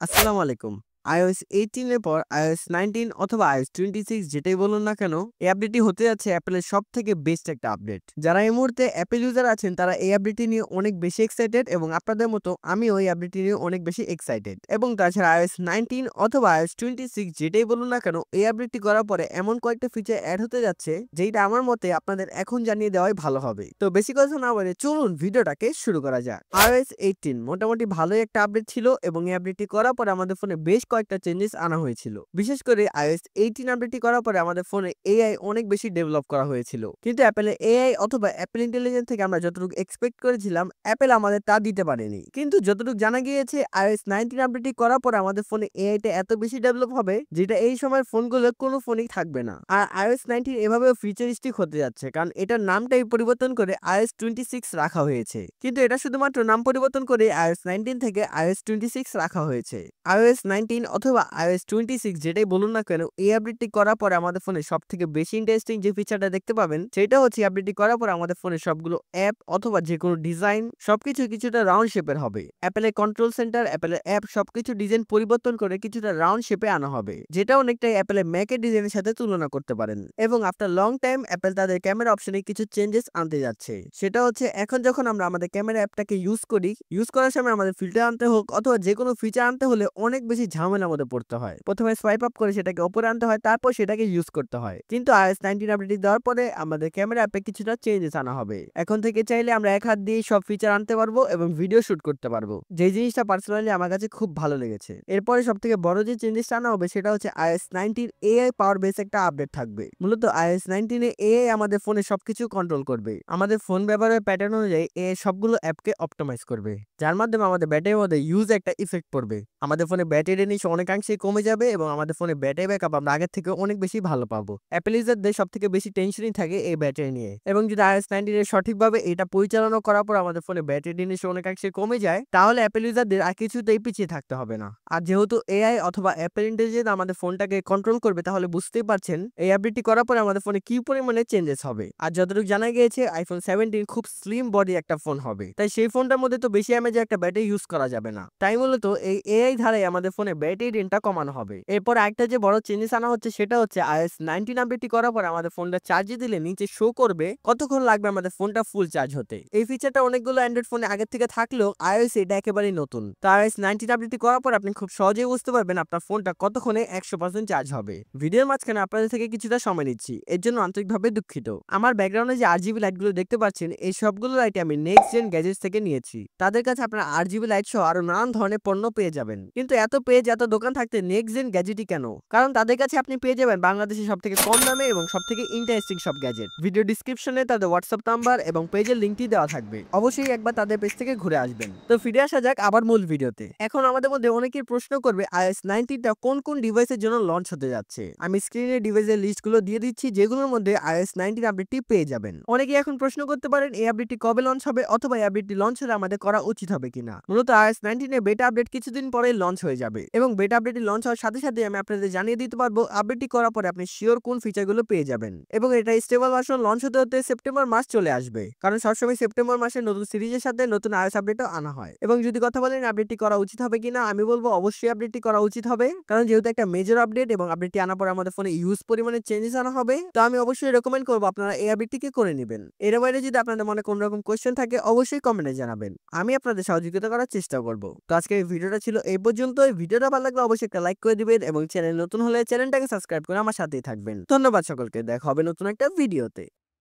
আসসালামু আলাইকুম। iOS 18 এর পর iOS 19 অথবা iOS 26 যেটাই বলুন না কেন, এই আপডেটটি হতে যাচ্ছে অ্যাপলের সবথেকে বেস্ট একটা আপডেট। যারা এই মুহূর্তে অ্যাপেল ইউজার আছেন তারা এই আপডেটটি নিয়ে অনেক বেশি এক্সাইটেড এবং আপনাদের মতো আমিও এই আপডেটটি নিয়ে অনেক বেশি এক্সাইটেড। এবং তাছাড়া iOS 19 অথবা iOS 26 যেটাই বলুন না কেন, এই আপডেটটি করার পরে এমন কয়েকটা ফিচার অ্যাড হতে যাচ্ছে যেটা আমার মতে আপনাদের এখন জানিয়ে দেওয়াই ভালো হবে। তো বেশি কথা না বলে চলুন ভিডিওটাকে শুরু করা যাক। iOS 18 মোটামুটি ভালোই একটা আপডেট ছিল এবং এই আপডেটটি করার পরে আমাদের ফোনে বেশ কয়েকটা চেঞ্জেস আনা হয়েছিল। বিশেষ করে iOS 18 আপডেটটি করার পরে আমাদের ফোনে AI অনেক বেশি ডেভেলপ করা হয়েছিল। কিন্তু অ্যাপেলের AI অথবা অ্যাপেল ইন্টেলিজেন্স থেকে আমরা যতটুকু এক্সপেক্ট করেছিলাম অ্যাপেল আমাদের তা দিতে পারেনি। কিন্তু যতটুকু জানা গিয়েছে iOS 19 আপডেটটি করার পরে আমাদের ফোনে AI টা এত বেশি ডেভেলপ হবে যেটা এই সময়ের ফোনগুলো কোনো ফোনই থাকবে না। আর iOS 19 এভাবেও ফিউচারিস্টিক হতে যাচ্ছে, কারণ এটার নামটাই পরিবর্তন করে iOS 26 রাখা হয়েছে। কিন্তু এটা শুধুমাত্র নাম পরিবর্তন করে iOS 19 থেকে iOS 26 রাখা হয়েছে। iOS 19 অথবা iOS 26 যেটাই বলুন না কেন, এই আপডেটটি করার পরে আমাদের ফোনে সবথেকে বেশি ইন্টারেস্টিং যে ফিচারটা দেখতে পাবেন সেটা হচ্ছে আপডেটটি করার পরে আমাদের ফোনে সবগুলো অ্যাপ অথবা যে কোনো ডিজাইন সবকিছু কিছুটা রাউন্ড শেপের হবে। অ্যাপেলের কন্ট্রোল সেন্টার, অ্যাপেলের অ্যাপ সবকিছু ডিজাইন পরিবর্তন করে কিছুটা রাউন্ড শেপে আনা হবে, যেটা অনেকটাই অ্যাপেলের ম্যাকের ডিজাইনের সাথে তুলনা করতে পারেন। এবং আফটার লং টাইম অ্যাপেল তাদের ক্যামেরা অপশনে কিছু চেঞ্জেস আনতে যাচ্ছে। সেটা হচ্ছে এখন যখন আমরা আমাদের ক্যামেরা অ্যাপটাকে ইউজ করার সময় আমাদের ফিল্টার আনতে হোক অথবা যে কোনো ফিচার আনতে হলে অনেক বেশি ঝামেলার মধ্যে পড়তে হয়। প্রথমে সোয়াইপ আপ করে সেটাকে উপরে আনতে হয়, তারপর সেটাকে ইউজ করতে হয়। কিন্তু iOS 19 আপডেট দেওয়ার পরে আমাদের ক্যামেরা অ্যাপে কিছুটা চেঞ্জেস আনা হবে। এখন থেকে চাইলে আমরা এক হাত দিয়ে সব ফিচার আনতে পারবো এবং ভিডিও শুট করতে পারবো, যে জিনিসটা পার্সোনালি আমার কাছে খুব ভালো লেগেছে। এরপরে সব থেকে বড় যে চেঞ্জেসটা আনা হবে সেটা হচ্ছে iOS 19 AI পাওয়ার বেস একটা আপডেট থাকবে। মূলত iOS 19 এ AI আমাদের ফোনে সবকিছু কন্ট্রোল করবে। আমাদের ফোন ব্যবহারের প্যাটার্ন অনুযায়ী AI সবগুলো অ্যাপকে অপটিমাইজ করবে, যার মাধ্যমে আমাদের ব্যাটারির মধ্যে ইউজ একটা ইফেক্ট পড়বে। আমাদের ফোনে ব্যাটারি নিশ অনেকাংশেই কমে যাবে এবং আমাদের ফোনে ব্যাটারি ব্যাকআপ আমরা আগের থেকে অনেক বেশি ভালো পাবো। অ্যাপেল ইউজারদের সব থেকে বেশি টেনশনই থাকে এই ব্যাটারি নিয়ে, এবং যদি iOS 19 এর সঠিকভাবে এটা পরিচালনা করার পর আমাদের ফোনে ব্যাটারি নিশ অনেকাংশে কমে যায়, তাহলে অ্যাপেল ইউজারদের আর কিছুতেই পিছিয়ে থাকতে হবে না। আর যেহেতু AI অথবা অ্যাপেল ইন্টেলিজেন্স আমাদের ফোনটাকে কন্ট্রোল করবে, তাহলে বুঝতেই পারছেন এই আপডেটটি করার পরে আমাদের ফোনে কি পরিমাণে চেঞ্জেস হবে। আর যতটুকু জানা গিয়েছে iPhone 17 খুব স্লিম বডি একটা ফোন হবে, তাই সেই ফোনটার মধ্যে তো বেশি এমএজে একটা ব্যাটারি ইউজ করা যাবে না। তাই মূলত এই AI ধারাই আমাদের ফোনে ব্যাটারি ড্রেনটা কমানো হবে। এরপর একটা যে বড় চেঞ্জেস আনা হচ্ছে সেটা হচ্ছে iOS 19 আপডেটটি করার পর আমাদের ফোনটা চার্জে দিলে নিচে শো করবে কতক্ষণ লাগবে আমাদের ফোনটা ফুল চার্জ হতে। এই ফিচারটা অনেকগুলো অ্যান্ড্রয়েড ফোনে আগে থেকে থাকলেও iOS এটা একেবারেই নতুন। তো iOS 19 আপডেটটি করার পর আপনি খুব সহজেই বুঝতে পারবেন আপনার ফোনটা কতক্ষণে 100% চার্জ হবে। ভিডিওর মাঝখানে আপনাদের থেকে কিছুটা সময় নিচ্ছি, এর জন্য আন্তরিকভাবে দুঃখিত। আমার ব্যাকগ্রাউন্ডে যে RGB লাইটগুলো দেখতে পাচ্ছেন, এই সবগুলো লাইট আমি নেক্সট জেন গ্যাজেটস থেকে নিয়েছি। তাদের কাছে আপনারা RGB লাইট সহ আরো নানান ধরনের পণ্য পেয়ে যাবেন। কিন্তু এত পেজ এত দোকান থাকতে নেক্সট জেন গ্যাজেটই কেন? কারণ তাদের কাছে আপনি পেয়ে যাবেন বাংলাদেশের সবথেকে কম দামে এবং সবথেকে ইন্টারেস্টিং সব গ্যাজেট। ভিডিও ডিসক্রিপশনে তাদের হোয়াটসঅ্যাপ নাম্বার এবং পেজের লিংকটি দেওয়া থাকবে, অবশ্যই একবার তাদের পেজ থেকে ঘুরে আসবেন। তো ফিরে আসা যাক আবার মূল ভিডিওতে। এখন আমাদের মধ্যে অনেকেই প্রশ্ন করবে iOS 19 টা কোন কোন ডিভাইসের জন্য লঞ্চ হতে যাচ্ছে। আমি স্ক্রিনে ডিভাইসের লিস্টগুলো দিয়ে দিচ্ছি যেগুলোর মধ্যে iOS 19 আপডেটটি পেয়ে যাবেন। অনেকেই এখন প্রশ্ন করতে পারেন এই আপডেটটি কবে লঞ্চ হবে অথবা এই আপডেটটি লঞ্চ হলে আমাদের করা উচিত হবে কিনা। মূলত iOS 19 এর বেটা আপডেট কিছুদিন পরে লঞ্চ হয়ে যাবে এবং বেটা আপডেটটি লঞ্চ হওয়ার সাথে সাথে আমি আপনাদের জানিয়ে দিতে পারবো আপডেটটি করার পরে আপনি শিওর কোন ফিচারগুলো পেয়ে যাবেন। এবং এটা স্টেবল ভার্সন লঞ্চ হতে হতে সেপ্টেম্বর মাস চলে আসবে, কারণ সবসময় সেপ্টেম্বর মাসে নতুন সিরিজের সাথে নতুন iOS আপডেটও আনা হয়। এবং যদি কথা বলেন আপডেটটি করা উচিত হবে কিনা, আমি বলবো অবশ্যই আপডেটটি করা উচিত হবে, কারণ যেহেতু একটা মেজর আপডেট এবং আপডেটটি আনার পর আমাদের ফোনে ইউজ পরিমাণে চেঞ্জেস আনা হবে, তো আমি অবশ্যই রেকমেন্ড করবো আপনারা এই আপডেটটিকে করে নেবেন। এর বাইরে যদি আপনাদের মনে কোনো রকম কোয়েশ্চেন থাকে অবশ্যই কমেন্টে জানাবেন, আমি আপনাদের সহযোগিতা করার চেষ্টা করব। তো আজকে এই ভিডিওটা ছিল এই পর্যন্ত। এই ভিডিওটা ভালো লাগলে অবশ্যই একটা লাইক করে দিবেন এবং চ্যানেল নতুন হলে চ্যানেলটাকে সাবস্ক্রাইব করে আমার সাথেই থাকবেন। ধন্যবাদ সকলকে, দেখা হবে নতুন একটা ভিডিওতে।